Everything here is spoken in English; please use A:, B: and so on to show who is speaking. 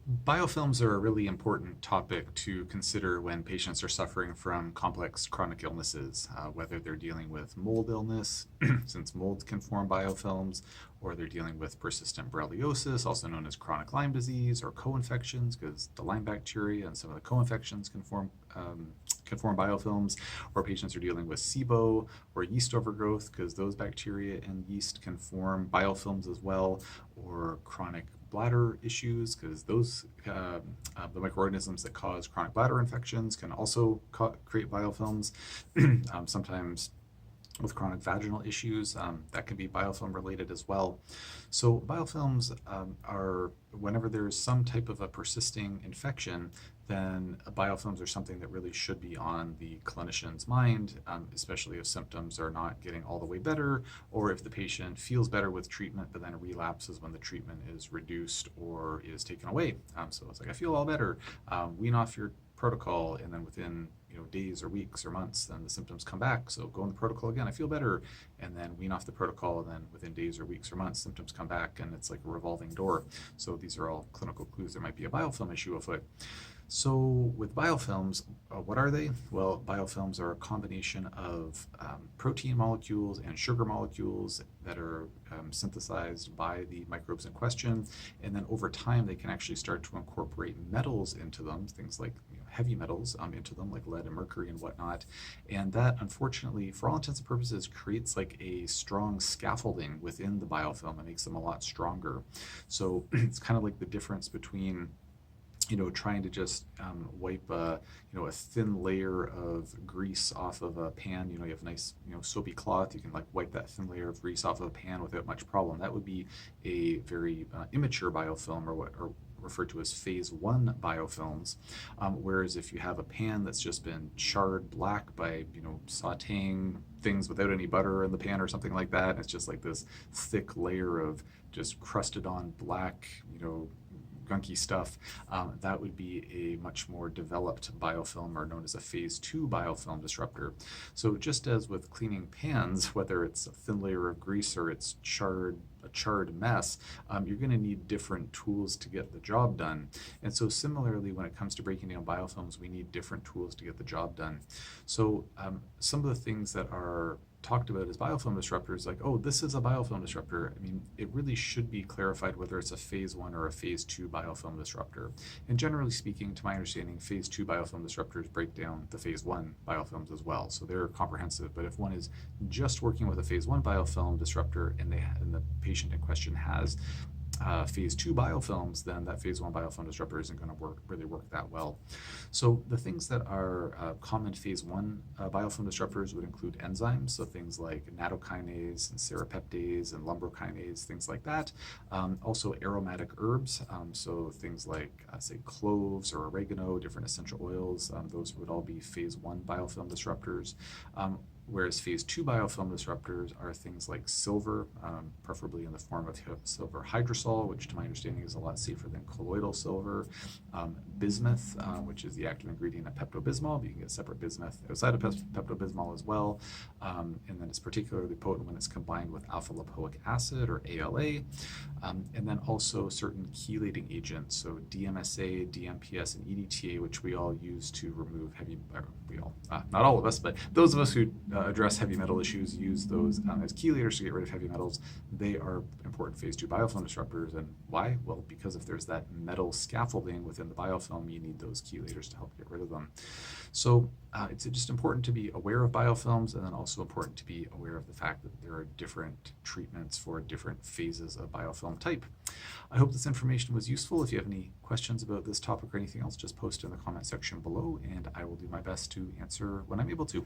A: Biofilms are a really important topic to consider when patients are suffering from complex chronic illnesses, whether they're dealing with mold illness, since molds can form biofilms, or they're dealing with persistent borreliosis, also known as chronic Lyme disease, or co-infections, because the Lyme bacteria and some of the co-infections can form biofilms, or patients are dealing with SIBO or yeast overgrowth, because those bacteria and yeast can form biofilms as well, or chronic bladder issues, because those the microorganisms that cause chronic bladder infections can also create biofilms. Sometimes with chronic vaginal issues, that can be biofilm related as well. So biofilms are whenever there's some type of a persisting infection, then biofilms are something that really should be on the clinician's mind, especially if symptoms are not getting all the way better, or if the patient feels better with treatment, but then relapses when the treatment is reduced or is taken away. So it's like, I feel all better, wean off your protocol, and then within days or weeks or months, then the symptoms come back. So go on the protocol again, I feel better, and then wean off the protocol, and then within days or weeks or months, symptoms come back, and it's like a revolving door. So these are all clinical clues there might be a biofilm issue afoot. So with biofilms, what are they? Well, biofilms are a combination of protein molecules and sugar molecules that are synthesized by the microbes in question, and then over time they can actually start to incorporate metals into them, things like heavy metals into them, like lead and mercury and whatnot, and that unfortunately, for all intents and purposes, creates like a strong scaffolding within the biofilm and makes them a lot stronger. So it's kind of like the difference between trying to just wipe a thin layer of grease off of a pan. You have nice, soapy cloth. You can like wipe that thin layer of grease off of a pan without much problem. That would be a very immature biofilm, or what are referred to as phase 1 biofilms. Whereas if you have a pan that's just been charred black by, sauteing things without any butter in the pan or something like that, it's just like this thick layer of just crusted on black, gunky stuff, that would be a much more developed biofilm, or known as a phase 2 biofilm disruptor. So just as with cleaning pans, whether it's a thin layer of grease or it's a charred mess, you're going to need different tools to get the job done. And so similarly, when it comes to breaking down biofilms, we need different tools to get the job done. So some of the things that are talked about as biofilm disruptors, like, oh, this is a biofilm disruptor. I mean, it really should be clarified whether it's a phase 1 or a phase 2 biofilm disruptor. And generally speaking, to my understanding, phase 2 biofilm disruptors break down the phase 1 biofilms as well. So they're comprehensive. But if one is just working with a phase 1 biofilm disruptor, and the patient in question has phase 2 biofilms, then that phase 1 biofilm disruptor isn't going to really work that well. So the things that are common phase 1 biofilm disruptors would include enzymes, so things like nattokinase and serrapeptase and lumbrokinase, things like that. Also aromatic herbs, so things like, say, cloves or oregano, different essential oils, those would all be phase 1 biofilm disruptors. Whereas phase 2 biofilm disruptors are things like silver, preferably in the form of silver hydrosol, which to my understanding is a lot safer than colloidal silver. Bismuth, which is the active ingredient of Pepto-Bismol, but you can get separate bismuth outside of Pepto-Bismol as well. And then it's particularly potent when it's combined with alpha-lipoic acid, or ALA. And then also certain chelating agents, so DMSA, DMPS, and EDTA, which we all use to remove not all of us, but those of us who address heavy metal issues use those as chelators to get rid of heavy metals. They are important phase 2 biofilm disruptors. And why? Well, because if there's that metal scaffolding within the biofilm, you need those chelators to help get rid of them. So it's just important to be aware of biofilms, and then also important to be aware of the fact that there are different treatments for different phases of biofilm type. I hope this information was useful. If you have any questions about this topic or anything else, just post in the comment section below, and I will do my best to answer when I'm able to.